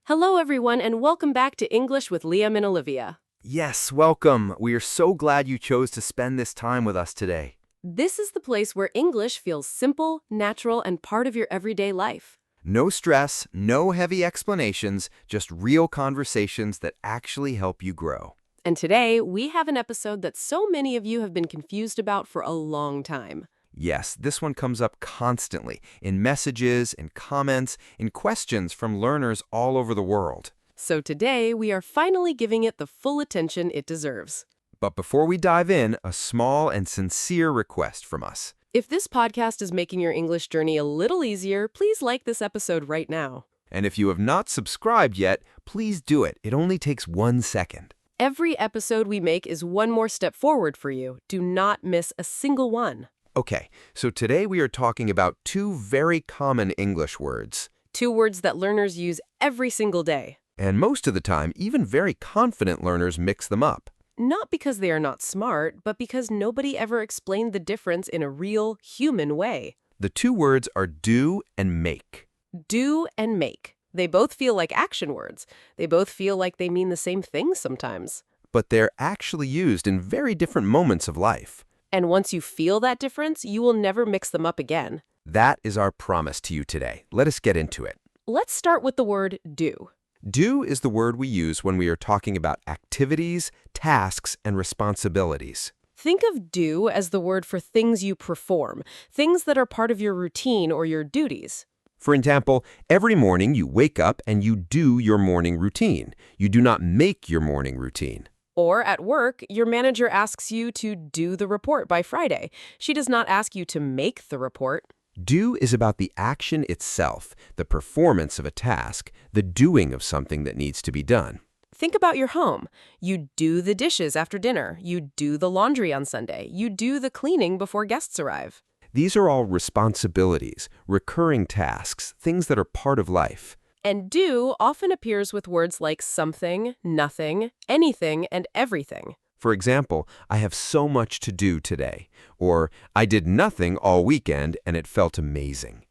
Hello, everyone, and welcome back to English with Liam and Olivia. Yes, welcome. We are so glad you chose to spend this time with us today. This is the place where English feels simple, natural, and part of your everyday life. No stress, no heavy explanations, just real conversations that actually help you grow. And today, we have an episode that so many of you have been confused about for a long time. Yes, this one comes up constantly in messages, in comments, in questions from learners all over the world. So today, we are finally giving it the full attention it deserves. But before we dive in, a small and sincere request from us. If this podcast is making your English journey a little easier, please like this episode right now. And if you have not subscribed yet, please do it. It only takes 1 second. Every episode we make is one more step forward for you. Do not miss a single one. Okay, so today we are talking about two very common English words. Two words that learners use every single day. And most of the time, even very confident learners mix them up. Not because they are not smart, but because nobody ever explained the difference in a real, human way. The two words are do and make. Do and make. They both feel like action words. They both feel like they mean the same thing sometimes. But they're actually used in very different moments of life. And once you feel that difference, you will never mix them up again. That is our promise to you today. Let us get into it. Let's start with the word do. Do is the word we use when we are talking about activities, tasks, and responsibilities. Think of do as the word for things you perform, things that are part of your routine or your duties. For example, every morning you wake up and you do your morning routine. You do not make your morning routine. Or at work, your manager asks you to do the report by Friday. She does not ask you to make the report. Do is about the action itself, the performance of a task, the doing of something that needs to be done. Think about your home. You do the dishes after dinner. You do the laundry on Sunday. You do the cleaning before guests arrive. These are all responsibilities, recurring tasks, things that are part of life. And do often appears with words like something, nothing, anything, and everything. For example, I have so much to do today. Or, I did nothing all weekend and it felt amazing.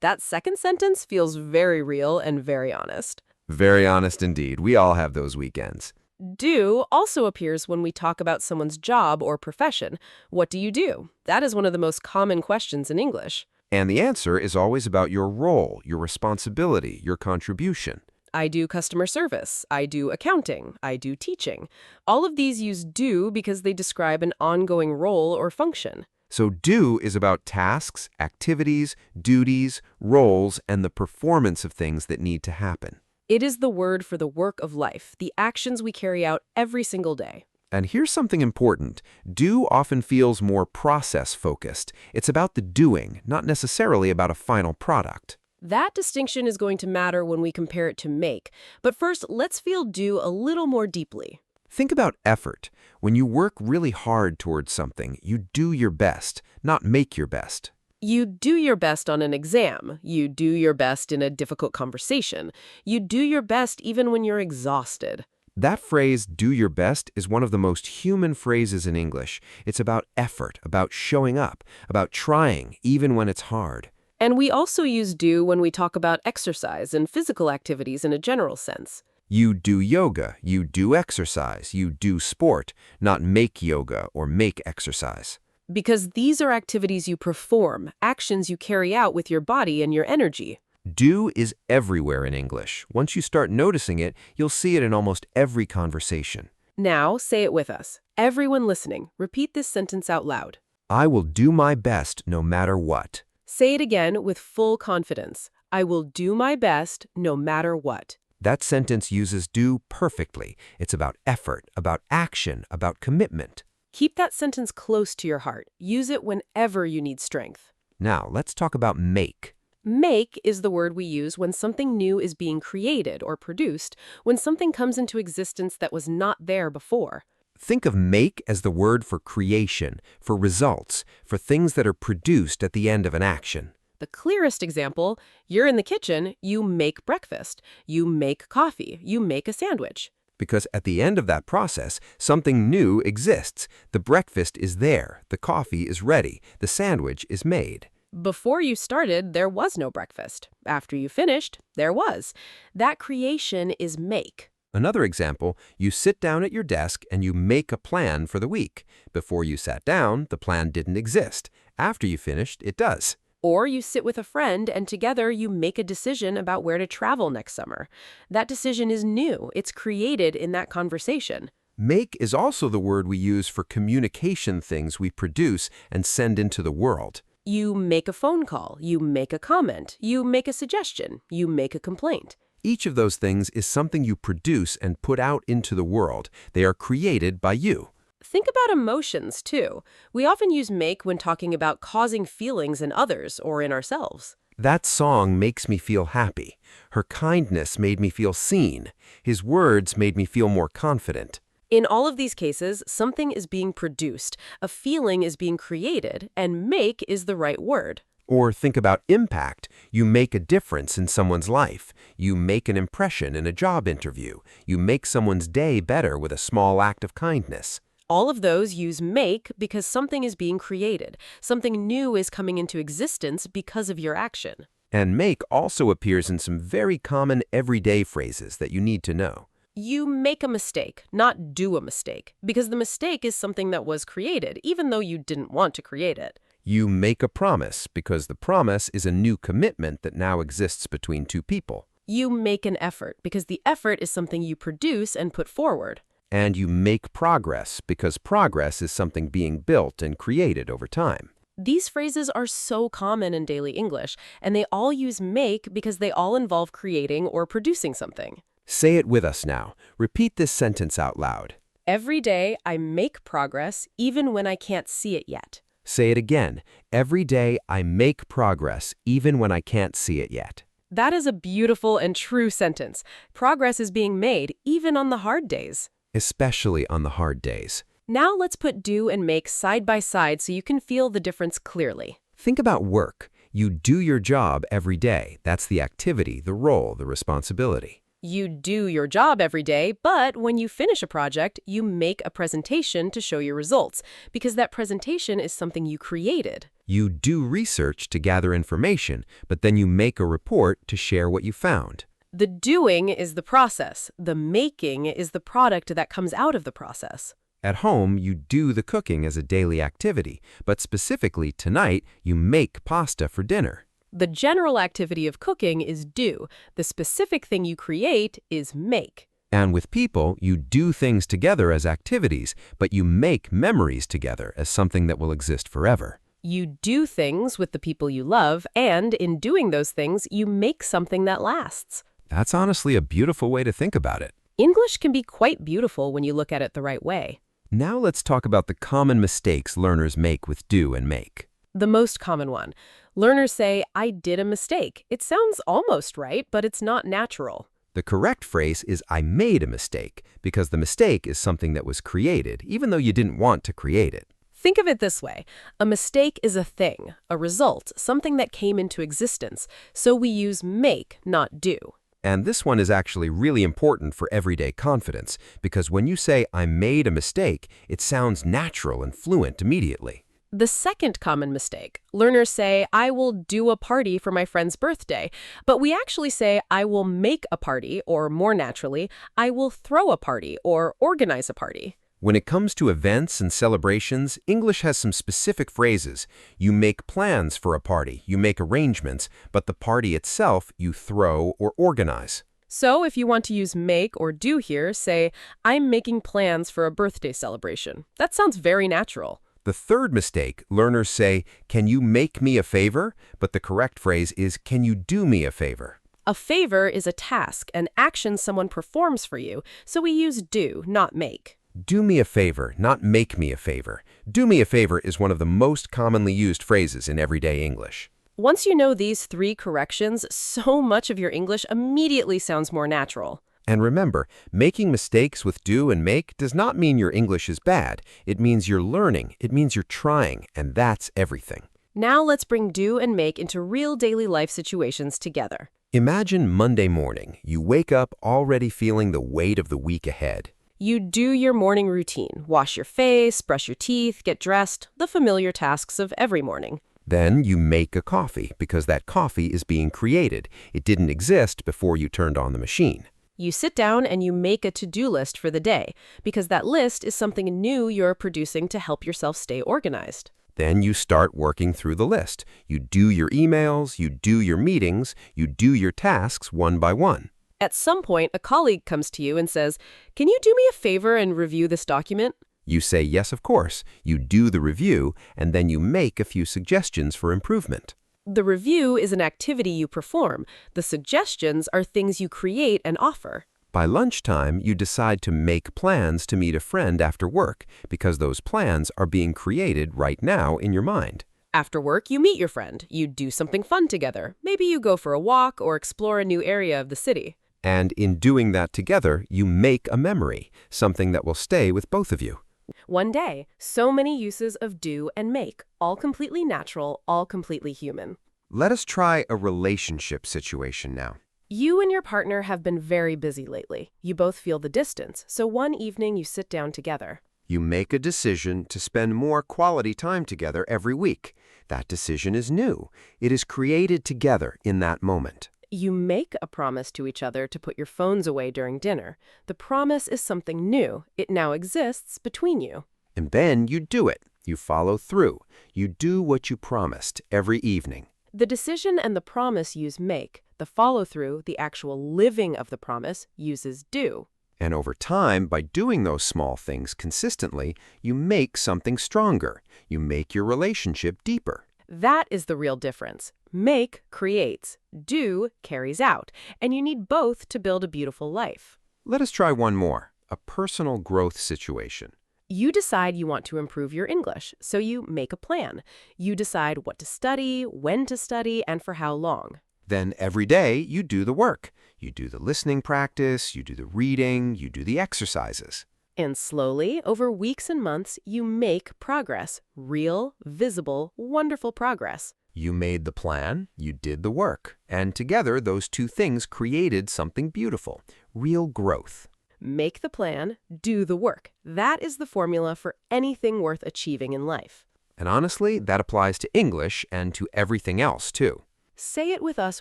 That second sentence feels very real and very honest. Very honest indeed. We all have those weekends. Do also appears when we talk about someone's job or profession. What do you do? That is one of the most common questions in English. And the answer is always about your role, your responsibility, your contribution. I do customer service. I do accounting. I do teaching. All of these use do because they describe an ongoing role or function. So do is about tasks, activities, duties, roles, and the performance of things that need to happen. It is the word for the work of life, the actions we carry out every single day. And here's something important. Do often feels more process-focused. It's about the doing, not necessarily about a final product. That distinction is going to matter when we compare it to make. But first, let's feel do a little more deeply. Think about effort. When you work really hard towards something, you do your best, not make your best. You do your best on an exam. You do your best in a difficult conversation. You do your best even when you're exhausted. That phrase, do your best, is one of the most human phrases in English. It's about effort, about showing up, about trying, even when it's hard. And we also use do when we talk about exercise and physical activities in a general sense. You do yoga, you do exercise, you do sport, not make yoga or make exercise. Because these are activities you perform, actions you carry out with your body and your energy. Do is everywhere in English. Once you start noticing it, you'll see it in almost every conversation. Now, say it with us. Everyone listening, repeat this sentence out loud. I will do my best no matter what. Say it again with full confidence. I will do my best no matter what. That sentence uses do perfectly. It's about effort, about action, about commitment. Keep that sentence close to your heart. Use it whenever you need strength. Now, let's talk about make. Make is the word we use when something new is being created or produced, when something comes into existence that was not there before. Think of make as the word for creation, for results, for things that are produced at the end of an action. The clearest example, you're in the kitchen, you make breakfast, you make coffee, you make a sandwich. Because at the end of that process, something new exists. The breakfast is there, the coffee is ready, the sandwich is made. Before you started, there was no breakfast. After you finished, there was. That creation is make. Another example, you sit down at your desk and you make a plan for the week. Before you sat down, the plan didn't exist. After you finished, it does. Or you sit with a friend and together you make a decision about where to travel next summer. That decision is new. It's created in that conversation. Make is also the word we use for communication things we produce and send into the world. You make a phone call. You make a comment. You make a suggestion. You make a complaint. Each of those things is something you produce and put out into the world. They are created by you. Think about emotions, too. We often use make when talking about causing feelings in others or in ourselves. That song makes me feel happy. Her kindness made me feel seen. His words made me feel more confident. In all of these cases, something is being produced, a feeling is being created, and make is the right word. Or think about impact. You make a difference in someone's life. You make an impression in a job interview. You make someone's day better with a small act of kindness. All of those use make because something is being created. Something new is coming into existence because of your action. And make also appears in some very common everyday phrases that you need to know. You make a mistake, not do a mistake, because the mistake is something that was created, even though you didn't want to create it. You make a promise because the promise is a new commitment that now exists between two people. You make an effort because the effort is something you produce and put forward. And you make progress because progress is something being built and created over time. These phrases are so common in daily English, and they all use make because they all involve creating or producing something. Say it with us now. Repeat this sentence out loud. Every day I make progress even when I can't see it yet. Say it again. Every day I make progress even when I can't see it yet. That is a beautiful and true sentence. Progress is being made even on the hard days. Especially on the hard days. Now let's put do and make side by side so you can feel the difference clearly. Think about work. You do your job every day. That's the activity, the role, the responsibility. You do your job every day, but when you finish a project, you make a presentation to show your results, because that presentation is something you created. You do research to gather information, but then you make a report to share what you found. The doing is the process. The making is the product that comes out of the process. At home, you do the cooking as a daily activity, but specifically tonight, you make pasta for dinner. The general activity of cooking is do. The specific thing you create is make. And with people, you do things together as activities, but you make memories together as something that will exist forever. You do things with the people you love, and in doing those things, you make something that lasts. That's honestly a beautiful way to think about it. English can be quite beautiful when you look at it the right way. Now let's talk about the common mistakes learners make with do and make. The most common one. Learners say, I did a mistake. It sounds almost right, but it's not natural. The correct phrase is I made a mistake, because the mistake is something that was created, even though you didn't want to create it. Think of it this way. A mistake is a thing, a result, something that came into existence. So we use make, not do. And this one is actually really important for everyday confidence, because when you say, I made a mistake, it sounds natural and fluent immediately. The second common mistake. Learners say, I will do a party for my friend's birthday, but we actually say, I will make a party, or more naturally, I will throw a party or organize a party. When it comes to events and celebrations, English has some specific phrases. You make plans for a party, you make arrangements, but the party itself you throw or organize. So if you want to use make or do here, say, I'm making plans for a birthday celebration. That sounds very natural. The third mistake, learners say, can you make me a favor? But the correct phrase is, can you do me a favor? A favor is a task, an action someone performs for you, so we use do, not make. Do me a favor, not make me a favor. Do me a favor is one of the most commonly used phrases in everyday English. Once you know these three corrections, so much of your English immediately sounds more natural. And remember, making mistakes with do and make does not mean your English is bad. It means you're learning, it means you're trying, and that's everything. Now let's bring do and make into real daily life situations together. Imagine Monday morning. You wake up already feeling the weight of the week ahead. You do your morning routine, wash your face, brush your teeth, get dressed, the familiar tasks of every morning. Then you make a coffee because that coffee is being created. It didn't exist before you turned on the machine. You sit down and you make a to-do list for the day, because that list is something new you're producing to help yourself stay organized. Then you start working through the list. You do your emails, you do your meetings, you do your tasks one by one. At some point, a colleague comes to you and says, "Can you do me a favor and review this document?" You say yes, of course. You do the review, and then you make a few suggestions for improvement. The review is an activity you perform. The suggestions are things you create and offer. By lunchtime, you decide to make plans to meet a friend after work because those plans are being created right now in your mind. After work, you meet your friend. You do something fun together. Maybe you go for a walk or explore a new area of the city. And in doing that together, you make a memory, something that will stay with both of you. One day, so many uses of do and make, all completely natural, all completely human. Let us try a relationship situation now. You and your partner have been very busy lately. You both feel the distance, so one evening you sit down together. You make a decision to spend more quality time together every week. That decision is new. It is created together in that moment. You make a promise to each other to put your phones away during dinner. The promise is something new. It now exists between you. And then you do it. You follow through. You do what you promised every evening. The decision and the promise use make. The follow-through, the actual living of the promise, uses do. And over time, by doing those small things consistently, you make something stronger. You make your relationship deeper. That is the real difference. Make creates, do carries out, and you need both to build a beautiful life. Let us try one more, a personal growth situation. You decide you want to improve your English, so you make a plan. You decide what to study, when to study, and for how long. Then every day you do the work. You do the listening practice, you do the reading, you do the exercises. And slowly, over weeks and months, you make progress. Real, visible, wonderful progress. You made the plan, you did the work, and together those two things created something beautiful, real growth. Make the plan, do the work. That is the formula for anything worth achieving in life. And honestly, that applies to English and to everything else, too. Say it with us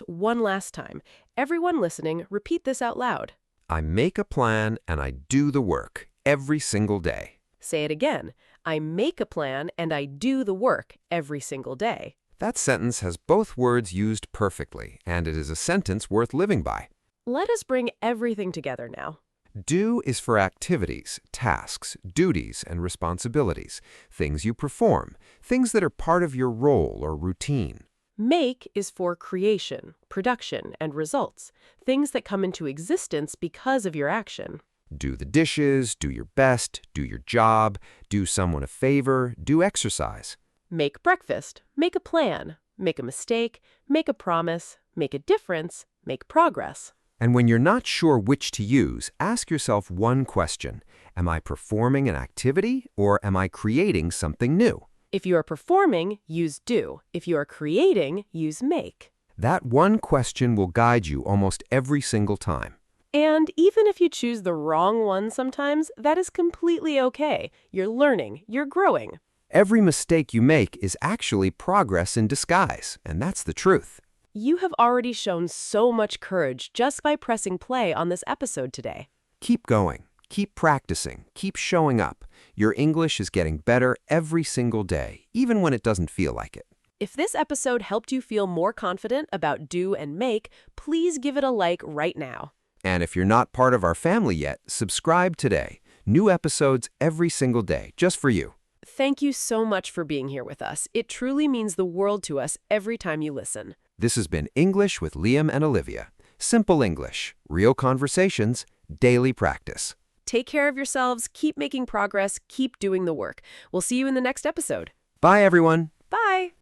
one last time. Everyone listening, repeat this out loud. I make a plan and I do the work every single day. Say it again. I make a plan and I do the work every single day. That sentence has both words used perfectly, and it is a sentence worth living by. Let us bring everything together now. Do is for activities, tasks, duties, and responsibilities, things you perform, things that are part of your role or routine. Make is for creation, production, and results, things that come into existence because of your action. Do the dishes, do your best, do your job, do someone a favor, do exercise. Make breakfast, make a plan, make a mistake, make a promise, make a difference, make progress. And when you're not sure which to use, ask yourself one question. Am I performing an activity or am I creating something new? If you are performing, use do. If you are creating, use make. That one question will guide you almost every single time. And even if you choose the wrong one sometimes, that is completely okay. You're learning, you're growing. Every mistake you make is actually progress in disguise, and that's the truth. You have already shown so much courage just by pressing play on this episode today. Keep going, keep practicing, keep showing up. Your English is getting better every single day, even when it doesn't feel like it. If this episode helped you feel more confident about do and make, please give it a like right now. And if you're not part of our family yet, subscribe today. New episodes every single day, just for you. Thank you so much for being here with us. It truly means the world to us every time you listen. This has been English with Liam and Olivia. Simple English, real conversations, daily practice. Take care of yourselves, keep making progress, keep doing the work. We'll see you in the next episode. Bye, everyone. Bye!